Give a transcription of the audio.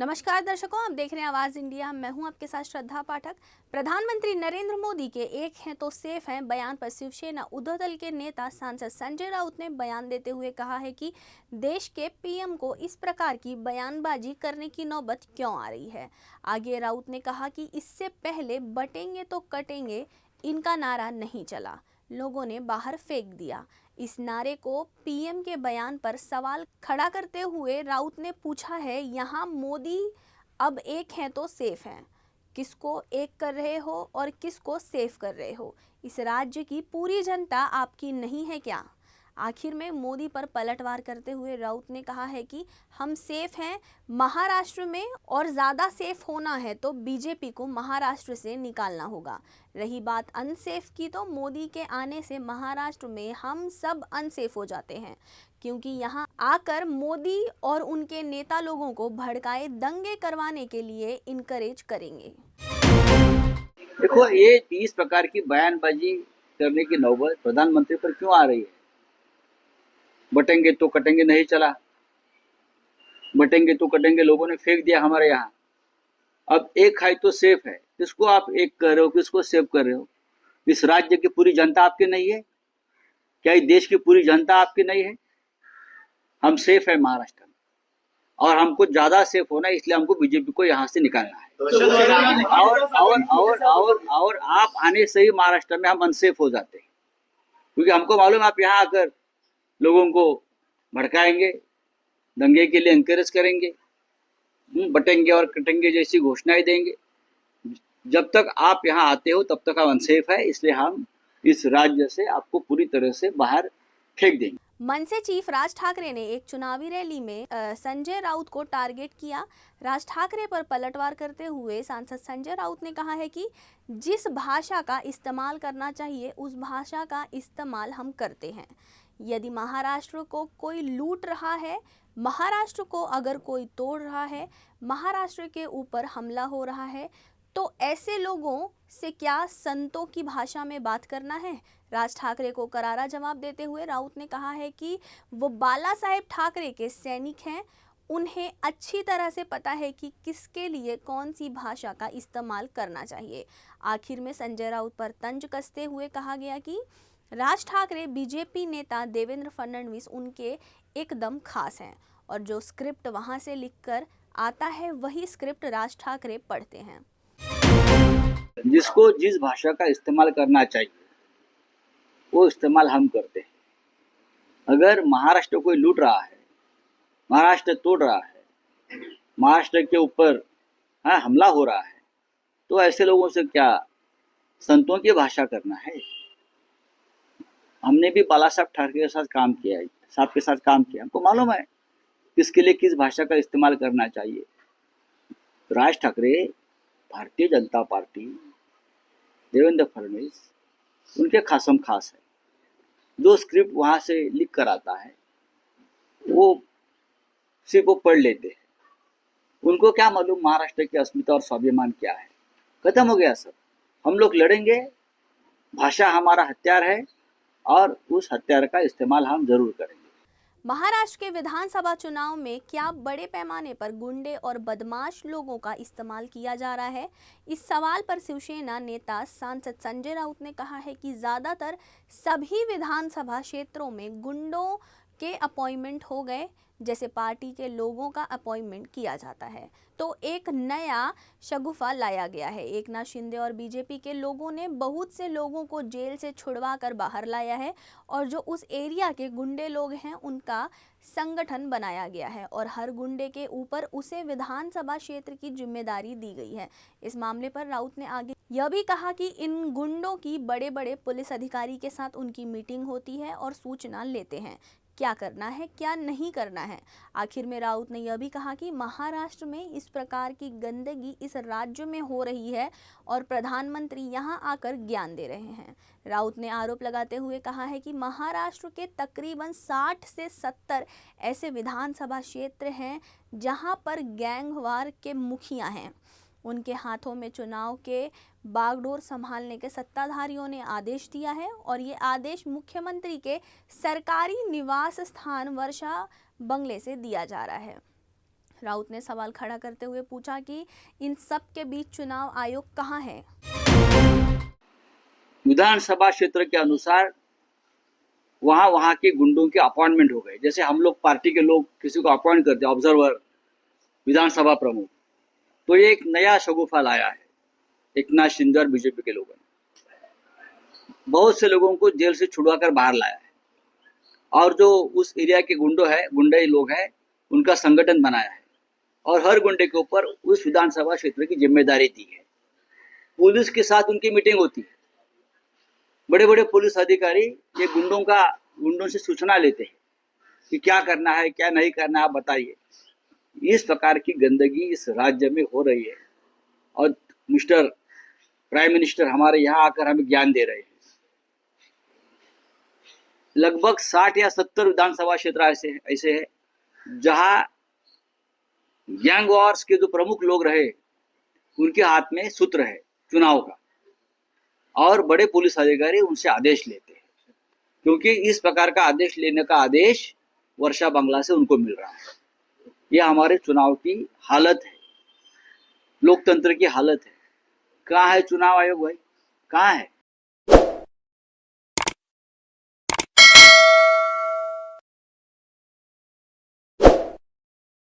नमस्कार दर्शकों, आप देख रहे हैं आवाज इंडिया। मैं हूं आपके साथ श्रद्धा पाठक। प्रधानमंत्री नरेंद्र मोदी के एक हैं तो सेफ हैं बयान पर शिवसेना उद्धव दल के नेता सांसद संजय राउत ने बयान देते हुए कहा है कि देश के पीएम को इस प्रकार की बयानबाजी करने की नौबत क्यों आ रही है। आगे राउत ने कहा कि इससे पहले बटेंगे तो कटेंगे इनका नारा नहीं चला, लोगों ने बाहर फेंक दिया। इस नारे को पीएम के बयान पर सवाल खड़ा करते हुए राउत ने पूछा है, यहाँ मोदी अब एक हैं तो सेफ हैं, किसको एक कर रहे हो और किसको सेफ कर रहे हो? इस राज्य की पूरी जनता आपकी नहीं है क्या? आखिर में मोदी पर पलटवार करते हुए राउत ने कहा है कि हम सेफ हैं महाराष्ट्र में, और ज़्यादा सेफ होना है तो बीजेपी को महाराष्ट्र से निकालना होगा। रही बात अनसेफ की, तो मोदी के आने से महाराष्ट्र में हम सब अनसेफ हो जाते हैं, क्योंकि यहाँ आकर मोदी और उनके नेता लोगों को भड़काए दंगे करवाने के लिए इनकरेज करेंगे। देखो, ये इस प्रकार की बयानबाजी करने की नौबत प्रधानमंत्री पर क्यों आ रही है? बटेंगे तो कटेंगे नहीं चला, बटेंगे तो कटेंगे लोगों ने फेंक दिया हमारे यहाँ। अब एक है तो सेफ है, किसको आप एक कर रहे हो, किसको सेफ कर रहे हो? इस राज्य की पूरी जनता आपकी नहीं है क्या? इस देश की पूरी जनता आपकी नहीं है? हम सेफ है महाराष्ट्र में, और हमको ज्यादा सेफ होना है, इसलिए हमको बीजेपी को यहाँ से निकालना है। और आप आने से ही महाराष्ट्र में हम अनसेफ हो जाते हैं, क्योंकि हमको मालूम है आप यहाँ आकर लोगों को भड़काएंगे, दंगे के लिए एनकरेज करेंगे, बटेंगे और कटेंगे जैसी घोषणाएं देंगे। जब तक आप यहाँ आते हो तब तक हम अनसेफ है, इसलिए हम इस राज्य से आपको पूरी तरह से बाहर फेंक देंगे। मनसे चीफ राज ठाकरे ने एक चुनावी रैली में संजय राउत को टारगेट किया। राज ठाकरे पर पलटवार करते हुए सांसद संजय राउत ने कहा है कि जिस भाषा का इस्तेमाल करना चाहिए उस भाषा का इस्तेमाल हम करते हैं। यदि महाराष्ट्र को कोई लूट रहा है, महाराष्ट्र को अगर कोई तोड़ रहा है, महाराष्ट्र के ऊपर हमला हो रहा है, तो ऐसे लोगों से क्या संतों की भाषा में बात करना है? राज ठाकरे को करारा जवाब देते हुए राउत ने कहा है कि वो बाला साहेब ठाकरे के सैनिक हैं, उन्हें अच्छी तरह से पता है कि किसके लिए कौन सी भाषा का इस्तेमाल करना चाहिए। आखिर में संजय राउत पर तंज कसते हुए कहा गया कि राज ठाकरे बीजेपी नेता देवेंद्र फडणवीस उनके एकदम खास हैं, और जो स्क्रिप्ट वहां से लिखकर आता है वही स्क्रिप्ट राज ठाकरे पढ़ते हैं। जिसको जिस भाषा का इस्तेमाल करना चाहिए वो इस्तेमाल हम करते हैं। अगर महाराष्ट्र कोई लूट रहा है, महाराष्ट्र तोड़ रहा है, महाराष्ट्र के ऊपर हमला हो रहा है, तो ऐसे लोगों से क्या संतों की भाषा करना है? हमने भी बाला साहब ठाकरे के साथ काम किया है, साहब के साथ काम किया, हमको मालूम है किसके लिए किस भाषा का इस्तेमाल करना चाहिए। राज ठाकरे, भारतीय जनता पार्टी, देवेंद्र फडणवीस उनके खासम खास है। जो स्क्रिप्ट वहां से लिख कर आता है वो सिर्फ वो पढ़ लेते हैं। उनको क्या मालूम महाराष्ट्र की अस्मिता और स्वाभिमान क्या है? खत्म हो गया सब। हम लोग लड़ेंगे, भाषा हमारा हथियार है और उस हथियार का इस्तेमाल हम जरूर करेंगे। महाराष्ट्र के विधानसभा चुनाव में क्या बड़े पैमाने पर गुंडे और बदमाश लोगों का इस्तेमाल किया जा रहा है? इस सवाल पर शिवसेना नेता सांसद संजय राउत ने कहा है कि ज़्यादातर सभी विधानसभा क्षेत्रों में गुंडों के अपॉइंटमेंट हो गए, जैसे पार्टी के लोगों का अपॉइंटमेंट किया जाता है। तो एक नया शगुफा लाया गया है। एकनाथ शिंदे और बीजेपी के लोगों ने बहुत से लोगों को जेल से छुड़वा कर बाहर लाया है, और जो उस एरिया के गुंडे लोग हैं उनका संगठन बनाया गया है, और हर गुंडे के ऊपर उसे विधानसभा क्षेत्र की जिम्मेदारी दी गई है। इस मामले पर राउत ने आगे यह भी कहा कि इन गुंडों की बड़े बड़े पुलिस अधिकारी के साथ उनकी मीटिंग होती है और सूचना लेते हैं क्या करना है क्या नहीं करना है। आखिर में राउत ने यह भी कहा कि महाराष्ट्र में इस प्रकार की गंदगी इस राज्य में हो रही है और प्रधानमंत्री यहां आकर ज्ञान दे रहे हैं। राउत ने आरोप लगाते हुए कहा है कि महाराष्ट्र के तकरीबन 60 से 70 ऐसे विधानसभा क्षेत्र हैं जहां पर गैंगवार के मुखिया हैं। उनके हाथों में चुनाव के बागडोर संभालने के सत्ताधारियों ने आदेश दिया है, और ये आदेश मुख्यमंत्री के सरकारी निवास स्थान वर्षा बंगले से दिया जा रहा है। राउत ने सवाल खड़ा करते हुए पूछा कि इन सब के बीच चुनाव आयोग कहाँ है। विधानसभा क्षेत्र के अनुसार वहां के गुंडों के अपॉइंटमेंट हो गए। जैसे हम लोग पार्टी के लोग किसी को अपॉइंट करते हैं, ऑब्जर्वर, विधानसभा प्रमुख, तो ये एक नया शगुफा लाया है एकनाथ शिंदे और बीजेपी के लोगों ने। बहुत से लोगों को जेल से छुड़वा कर बाहर लाया है और जो उस एरिया के गुंडे लोग हैं, उनका संगठन बनाया है और हर गुंडे के ऊपर उस विधानसभा क्षेत्र की जिम्मेदारी दी है। पुलिस के साथ उनकी मीटिंग होती है। बड़े बड़े पुलिस अधिकारी ये गुंडों से सूचना लेते हैं कि क्या करना है, क्या नहीं करना है, आप बताइए। इस प्रकार की गंदगी इस राज्य में हो रही है और मिस्टर प्राइम मिनिस्टर हमारे यहाँ आकर हमें ज्ञान दे रहे हैं। लगभग 60 या 70 विधानसभा क्षेत्र ऐसे है जहां गैंग वॉर्स के जो प्रमुख लोग रहे, उनके हाथ में सूत्र है चुनाव का और बड़े पुलिस अधिकारी उनसे आदेश लेते हैं, क्योंकि इस प्रकार का आदेश लेने का आदेश वर्षा बंगला से उनको मिल रहा है। यह हमारे चुनाव की हालत है, लोकतंत्र की हालत है। कहाँ है चुनाव आयोग भाई, कहाँ है?